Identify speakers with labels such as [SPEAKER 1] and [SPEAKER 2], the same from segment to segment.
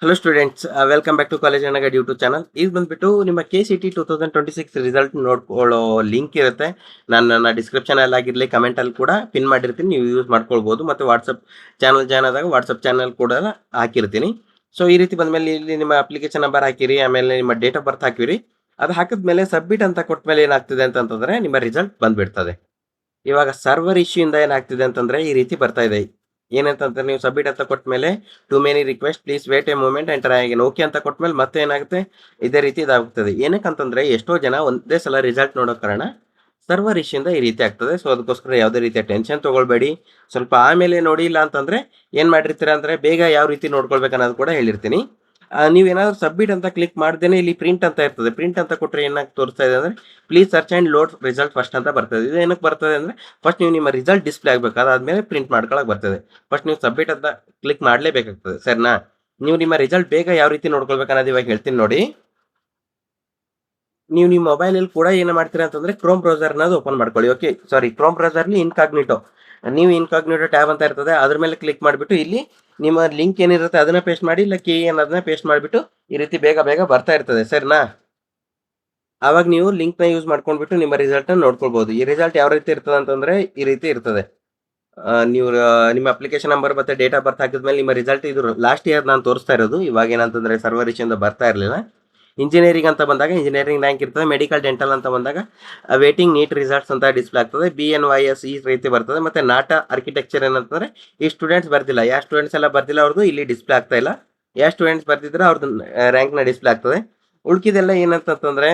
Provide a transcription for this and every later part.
[SPEAKER 1] Hello students, welcome back to college ಅಣ್ಣಗಡ್ YouTube channel. ಇದು ಬಂದ್ಬಿಟ್ಟು ನಿಮ್ಮ KCT 2026 ರಿಸಲ್ಟ್ ನೋಡ್ಕೊಳ್ಳೋ ಲಿಂಕ್ ಇರುತ್ತೆ. ನಾನು ನನ್ನ ಡಿಸ್ಕ್ರಿಪ್ಷನ್ ಅಲ್ಲಿ ಆಗಿರಲಿ ಕಮೆಂಟ್ ಅಲ್ಲಿ ಕೂಡ ಪಿನ್ ಮಾಡಿರ್ತೀನಿ, ನೀವು ಯೂಸ್ ಮಾಡ್ಕೊಳ್ಬೋದು. ಮತ್ತು ವಾಟ್ಸಪ್ ಚಾನಲ್ ಜಾಯ್ನ್ ಆದಾಗ ವಾಟ್ಸಪ್ ಚಾನಲ್ ಕೂಡ ಹಾಕಿರ್ತೀನಿ. ಸೊ ಈ ರೀತಿ ಬಂದ್ಮೇಲೆ ಇಲ್ಲಿ ನಿಮ್ಮ ಅಪ್ಲಿಕೇಶನ್ ನಂಬರ್ ಹಾಕಿರಿ, ಆಮೇಲೆ ನಿಮ್ಮ ಡೇಟ್ ಆಫ್ ಬರ್ತ್ ಹಾಕಿರಿ. ಅದು ಹಾಕಿದ್ಮೇಲೆ ಸಬ್ಮಿಟ್ ಅಂತ ಕೊಟ್ಮೇಲೆ ಏನಾಗ್ತಿದೆ ಅಂತಂದ್ರೆ ನಿಮ್ಮ ರಿಸಲ್ಟ್ ಬಂದ್ಬಿಡ್ತದೆ. ಇವಾಗ ಸರ್ವರ್ ಇಶ್ಯೂ ಇಂದ ಏನಾಗ್ತಿದೆ ಅಂತಂದ್ರೆ ಈ ರೀತಿ ಬರ್ತಾ ಇದೆ. ಏನಂತಂದ್ರೆ ನೀವು ಸಬ್ಮಿಟ್ ಅಂತ ಕೊಟ್ಮೇಲೆ too many request please wait a moment and try again okay ಅಂತ ಕೊಟ್ಮೇಲೆ ಮತ್ತೆ ಏನಾಗುತ್ತೆ, ಇದೇ ರೀತಿ ಇದಾಗ್ತದೆ. ಏನಕ್ಕಂತಂದ್ರೆ ಎಷ್ಟೋ ಜನ ಒಂದೇ ಸಲ ರಿಸಲ್ಟ್ ನೋಡೋ ಕಾರಣ ಸರ್ವರ್ ಇಶ್ಯೂ ಇಂದ ಈ ರೀತಿ ಆಗ್ತದೆ. ಸೊ ಅದಕ್ಕೋಸ್ಕರ ಯಾವುದೇ ರೀತಿಯ ಟೆನ್ಷನ್ ತಗೊಳ್ಬೇಡಿ. ಸ್ವಲ್ಪ ಆಮೇಲೆ ನೋಡಿ, ಇಲ್ಲ ಅಂತಂದ್ರೆ ಏನ್ ಮಾಡಿರ್ತೀರಾ ಅಂದ್ರೆ ಬೇಗ ಯಾವ ರೀತಿ ನೋಡ್ಕೊಳ್ಬೇಕು ಅನ್ನೋದು ಕೂಡ ಹೇಳಿರ್ತೀನಿ. ನೀವೇನಾದ್ರೂ ಸಬ್ಮಿಟ್ ಅಂತ ಕ್ಲಿಕ್ ಮಾಡ್ದೇನೆ ಇಲ್ಲಿ ಪ್ರಿಂಟ್ ಅಂತ ಇರ್ತದೆ. ಪ್ರಿಂಟ್ ಅಂತ ಕೊಟ್ಟರೆ ಏನಾಗಿ ತೋರಿಸ್ತಾ ಇದೆ ಅಂದ್ರೆ please search and load result first ಅಂತ ಬರ್ತದೆ. ಇದು ಏನಕ್ಕೆ ಬರ್ತದೆ ಅಂದ್ರೆ ಫಸ್ಟ್ ನೀವು ನಿಮ್ಮ ರಿಸಲ್ಟ್ ಡಿಸ್ಪ್ಲೇ ಆಗಬೇಕು, ಅದಾದ್ಮೇಲೆ ಪ್ರಿಂಟ್ ಮಾಡ್ಕೊಳಕ್ ಬರ್ತದೆ. ಫಸ್ಟ್ ನೀವು ಸಬ್ಮಿಟ್ ಅಂತ ಕ್ಲಿಕ್ ಮಾಡಲೇಬೇಕಾಗ್ತದೆ, ಸರಿನಾ? ನೀವು ನಿಮ್ಮ ರಿಸಲ್ಟ್ ಬೇಗ ಯಾವ ರೀತಿ ನೋಡ್ಕೊಳ್ಬೇಕು ಅನ್ನೋದು ಇವಾಗ ಹೇಳ್ತೀನಿ ನೋಡಿ. ನೀವು ನಿಮ್ಮ ಮೊಬೈಲಲ್ಲಿ ಕೂಡ ಏನು ಮಾಡ್ತೀರಾ ಅಂತಂದ್ರೆ ಕ್ರೋಮ್ ಬ್ರೌಸರ್ ಅನ್ನೋದು ಓಪನ್ ಮಾಡ್ಕೊಳ್ಳಿ. ಓಕೆ, ಸಾರಿ, ಕ್ರೋಮ್ ಬ್ರೌಸರ್ಲಿ ಇನ್ಕಾಗ್ನಿಟೋ, ನೀವು ಇನ್ಕಾಗ್ನಿಟೋ ಟ್ಯಾಬ್ ಅಂತ ಇರ್ತದೆ, ಅದ್ರ ಮೇಲೆ ಕ್ಲಿಕ್ ಮಾಡಿಬಿಟ್ಟು ಇಲ್ಲಿ ನಿಮ್ಮ ಲಿಂಕ್ ಏನಿರುತ್ತೆ ಅದನ್ನ ಪೇಸ್ಟ್ ಮಾಡಿ, ಇಲ್ಲ ಕೀ ಅನ್ನೋದನ್ನ ಪೇಸ್ಟ್ ಮಾಡಿಬಿಟ್ಟು ಈ ರೀತಿ ಬೇಗ ಬೇಗ ಬರ್ತಾ ಇರ್ತದೆ, ಸರಿನಾ? ಅವಾಗ ನೀವು ಲಿಂಕ್ ನ ಯೂಸ್ ಮಾಡ್ಕೊಂಡ್ಬಿಟ್ಟು ನಿಮ್ಮ ರಿಸಲ್ಟ್ ನ ನೋಡ್ಕೊಳ್ಬಹುದು. ಈ ರಿಸಲ್ಟ್ ಯಾವ ರೀತಿ ಇರ್ತದೆ ಅಂತಂದ್ರೆ ಈ ರೀತಿ ಇರ್ತದೆ. ನೀವು ನಿಮ್ಮ ಅಪ್ಲಿಕೇಶನ್ ನಂಬರ್ ಮತ್ತೆ ಡೇಟ್ ಆಫ್ ಬರ್ತ್ ಹಾಕಿದ್ಮೇಲೆ ನಿಮ್ಮ ರಿಸಲ್ಟ್ ಇದು ಲಾಸ್ಟ್ ಇಯರ್ ನಾನು ತೋರಿಸ್ತಾ ಇರೋದು. ಇವಾಗ ಏನಂತಂದ್ರೆ ಸರ್ವರ್ ಇಶ್ಯೂ ಇಂದ ಬರ್ತಾ ಇರಲಿಲ್ಲ. ಇಂಜಿನಿಯರಿಂಗ್ ಅಂತ ಬಂದಾಗ ಇಂಜಿನಿಯರಿಂಗ್ ರ್ಯಾಂಕ್ ಇರ್ತದೆ. ಮೆಡಿಕಲ್ ಡೆಂಟಲ್ ಅಂತ ಬಂದಾಗ ವೇಟಿಂಗ್ ನೀಟ್ ರಿಸಲ್ಟ್ಸ್ ಅಂತ ಡಿಸ್ಪ್ಲೇ ಆಗ್ತದೆ. BNYS ಈ ರೀತಿ ಬರ್ತದೆ. ಮತ್ತೆ ನಾಟ ಆರ್ಕಿಟೆಕ್ಚರ್ ಏನಂತಂದ್ರೆ ಈ ಸ್ಟೂಡೆಂಟ್ಸ್ ಬರ್ದಿಲ್ಲ, ಯಾವ ಸ್ಟೂಡೆಂಟ್ಸ್ ಎಲ್ಲ ಬರ್ದಿಲ್ಲ ಅವ್ರದ್ದು ಇಲ್ಲಿ ಡಿಸ್ಪ್ಲೇ ಆಗ್ತಾ ಇಲ್ಲ. ಯಾವ ಸ್ಟೂಡೆಂಟ್ಸ್ ಬರ್ದಿದ್ರೆ ಅವ್ರದ್ದು ರ್ಯಾಂಕ್ ನ ಡಿಸ್ಪ್ಲೇ ಆಗ್ತದೆ. ಉಳ್ಕಿದೆಲ್ಲ ಏನಂತಂದ್ರೆ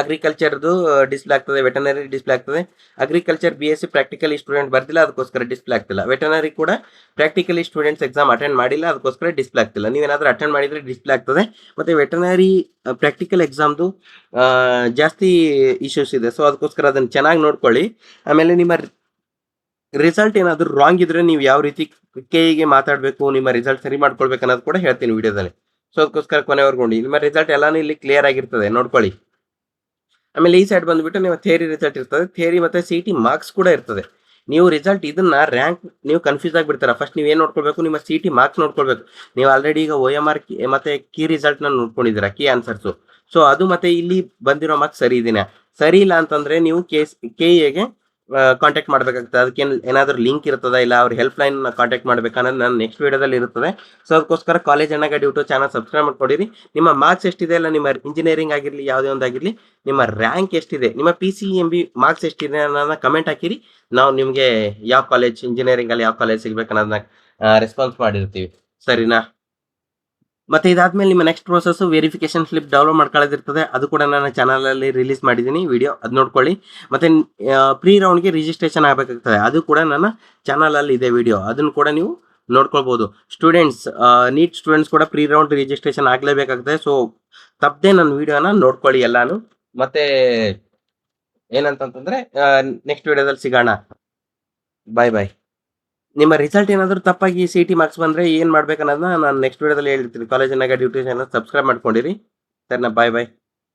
[SPEAKER 1] ಅಗ್ರಿಕಲ್ಚರ್ದು ಡಿಸ್ಪ್ಲೇ ಆಗ್ತದೆ, ವೆಟನರಿ ಡಿಸ್ಪ್ಲೇ ಆಗ್ತದೆ. ಅಗ್ರಿಕಲ್ಚರ್ BSc ಪ್ರಾಕ್ಟಿಕಲಿ ಸ್ಟೂಡೆಂಟ್ ಬರ್ದಿಲ್ಲ, ಅದಕ್ಕೋಸ್ಕರ ಡಿಸ್ಪ್ಲೇ ಆಗ್ತಿಲ್ಲ. ವೆಟನರಿ ಕೂಡ ಪ್ರಾಕ್ಟಿಕಲಿ ಸ್ಟೂಡೆಂಟ್ಸ್ ಎಕ್ಸಾಮ್ ಅಟೆಂಡ್ ಮಾಡಿಲ್ಲ, ಅದಕ್ಕೋಸ್ಕರ ಡಿಸ್ಪ್ಲೇ ಆಗ್ತಿಲ್ಲ. ನೀವೇನಾದ್ರೂ ಅಟೆಂಡ್ ಮಾಡಿದ್ರೆ ಡಿಸ್ಪ್ಲೇ ಆಗ್ತದೆ. ಮತ್ತೆ ವೆಟನರಿ ಪ್ರಾಕ್ಟಿಕಲ್ ಎಕ್ಸಾಮ್ದು ಜಾಸ್ತಿ ಇಶ್ಯೂಸ್ ಇದೆ, ಸೊ ಅದಕ್ಕೋಸ್ಕರ ಅದನ್ನ ಚೆನ್ನಾಗಿ ನೋಡ್ಕೊಳ್ಳಿ. ಆಮೇಲೆ ನಿಮ್ಮ ರಿಸಲ್ಟ್ ಏನಾದರೂ ರಾಂಗ್ ಇದ್ರೆ ನೀವು ಯಾವ ರೀತಿ KE ಮಾತಾಡಬೇಕು, ನಿಮ್ಮ ರಿಸಲ್ಟ್ ಸರಿ ಮಾಡ್ಕೊಳ್ಬೇಕು ಅನ್ನೋದು ಕೂಡ ಹೇಳ್ತೀನಿ ವಿಡಿಯೋದಲ್ಲಿ. ಸೊ ಅದಕ್ಕೋಸ್ಕರ ಕೊನೆವರೆಗೂ ನೋಡಿ. ನಿಮ್ಮ ರಿಸಲ್ಟ್ ಎಲ್ಲಾನು ಇಲ್ಲಿ ಕ್ಲಿಯರ್ ಆಗಿರ್ತದೆ, ನೋಡ್ಕೊಳ್ಳಿ. ಆಮೇಲೆ ಈ ಸೈಡ್ ಬಂದ್ಬಿಟ್ಟು ನೀವು ಥಿಯರಿ ರಿಸಲ್ಟ್ ಇರ್ತದೆ. ಥಿಯರಿ ಮತ್ತೆ CT ಮಾರ್ಕ್ಸ್ ಕೂಡ ಇರ್ತದೆ. ನೀವು ರಿಸಲ್ಟ್ ಇದನ್ನ ರ್ಯಾಂಕ್ ನೀವು ಕನ್ಫ್ಯೂಸ್ ಆಗಿಬಿಡ್ತಾರ. ಫಸ್ಟ್ ನೀವು ಏನು ನೋಡ್ಕೊಳ್ಬೇಕು, ನಿಮ್ಮ CT ಮಾರ್ಕ್ಸ್ ನೋಡ್ಕೊಳ್ಬೇಕು. ನೀವು ಆಲ್ರೆಡಿ ಈಗ OMR ಮತ್ತೆ ಕೀ ರಿಸಲ್ಟ್ ನ ನೋಡ್ಕೊಂಡಿದ್ದೀರಾ, ಕೀ ಆನ್ಸರ್ಸ್. ಸೊ ಅದು ಮತ್ತೆ ಇಲ್ಲಿ ಬಂದಿರೋ ಮಾರ್ಕ್ಸ್ ಸರಿ ಇದೀನಾ? ಸರಿ ಇಲ್ಲ ಅಂತಂದ್ರೆ ನೀವು KEಗೆ ಕಾಂಟ್ಯಾಕ್ಟ್ ಮಾಡ್ಬೇಕಾಗ್ತದೆ. ಅದಕ್ಕೆ ಏನಾದರೂ ಲಿಂಕ್ ಇರ್ತದ, ಇಲ್ಲ ಅವ್ರ ಹೆಲ್ಪ್ ಲೈನ್ ಕಾಂಟ್ಯಾಕ್ಟ್ ಮಾಡ್ಬೇಕನ್ನೋದು ನನ್ನ ನೆಕ್ಸ್ಟ್ ವಿಡಿಯೋದಲ್ಲಿ ಇರುತ್ತದೆ. ಸೊ ಅದಕ್ಕೋಸ್ಕರ ಕಾಲೇಜ್ ಅಣ್ಣಗಡ್ ಯೂಟ್ಯೂಬ್ ಚಾನಲ್ ಸಬ್ಸ್ಕ್ರೈಬ್ ಮಾಡ್ಕೊಂಡಿರಿ. ನಿಮ್ಮ ಮಾರ್ಕ್ಸ್ ಎಷ್ಟಿದೆ, ಇಲ್ಲ ನಿಮ್ಮ ಇಂಜಿನಿಯರಿಂಗ್ ಆಗಿರಲಿ ಯಾವುದೇ ಒಂದಾಗಿರಲಿ ನಿಮ್ಮ ರ್ಯಾಂಕ್ ಎಷ್ಟಿದೆ, ನಿಮ್ಮ PCMB ಮಾರ್ಕ್ಸ್ ಎಷ್ಟಿದೆ ಅನ್ನೋದನ್ನ ಕಮೆಂಟ್ ಹಾಕಿರಿ. ನಾವು ನಿಮಗೆ ಯಾವ ಕಾಲೇಜ್ ಇಂಜಿನಿಯರಿಂಗ್ ಅಲ್ಲಿ ಯಾವ ಕಾಲೇಜ್ ಸಿಗ್ಬೇಕು ಅನ್ನೋದನ್ನ ರೆಸ್ಪಾನ್ಸ್ ಮಾಡಿರ್ತೀವಿ, ಸರಿನಾ? ಮತ್ತೆ ಇದಾದ್ಮೇಲೆ ನಿಮ್ಮ next process verification slip download ಮಾಡ್ಕೊಳ್ಳೋದಿರ್ತದೆ. ಅದು ಕೂಡ ನನ್ನ ಚಾನಲ್ ಅಲ್ಲಿ ರಿಲೀಸ್ ಮಾಡಿದ್ದೀನಿ ವಿಡಿಯೋ, ಅದು ನೋಡ್ಕೊಳ್ಳಿ. ಮತ್ತೆ ಪ್ರೀ ರೌಂಡ್ಗೆ ರಿಜಿಸ್ಟ್ರೇಷನ್ ಆಗಬೇಕಾಗ್ತದೆ, ಅದು ಕೂಡ ನನ್ನ ಚಾನಲ್ ಅಲ್ಲಿ ಇದೆ ವಿಡಿಯೋ, ಅದನ್ನು ಕೂಡ ನೀವು ನೋಡ್ಕೊಳ್ಬಹುದು. ಸ್ಟೂಡೆಂಟ್ಸ್, ನೀಟ್ ಸ್ಟೂಡೆಂಟ್ಸ್ ಕೂಡ ಪ್ರೀ ರೌಂಡ್ ರಿಜಿಸ್ಟ್ರೇಷನ್ ಆಗಲೇಬೇಕಾಗ್ತದೆ. ಸೊ ತಪ್ಪದೆ ನನ್ನ ವಿಡಿಯೋನ ನೋಡ್ಕೊಳ್ಳಿ ಎಲ್ಲಾನು. ಮತ್ತೆ ಏನಂತಂದ್ರೆ ನೆಕ್ಸ್ಟ್ ವಿಡಿಯೋದಲ್ಲಿ ಸಿಗೋಣ. ಬಾಯ್ ಬಾಯ್. ನಿಮ್ಮ ರಿಸಲ್ಟ್ ಏನಾದರೂ ತಪ್ಪಾಗಿ CT ಮಾರ್ಕ್ಸ್ ಬಂದ್ರೆ ಏನ್ ಮಾಡ್ಬೇಕನ್ನೋದನ್ನ ನಾನು ನೆಕ್ಸ್ಟ್ ವಿಡಿಯೋದಲ್ಲಿ ಹೇಳಿರ್ತೀನಿ. ಕಾಲೇಜಿನಾಗ ಡ್ಯೂಟಿ ಚಾನಲ್ ಸಬ್ಸ್ಕ್ರೈಬ್ ಮಾಡ್ಕೊಂಡಿರಿ. ಸರಿನಾ? ಬಾಯ್ ಬಾಯ್.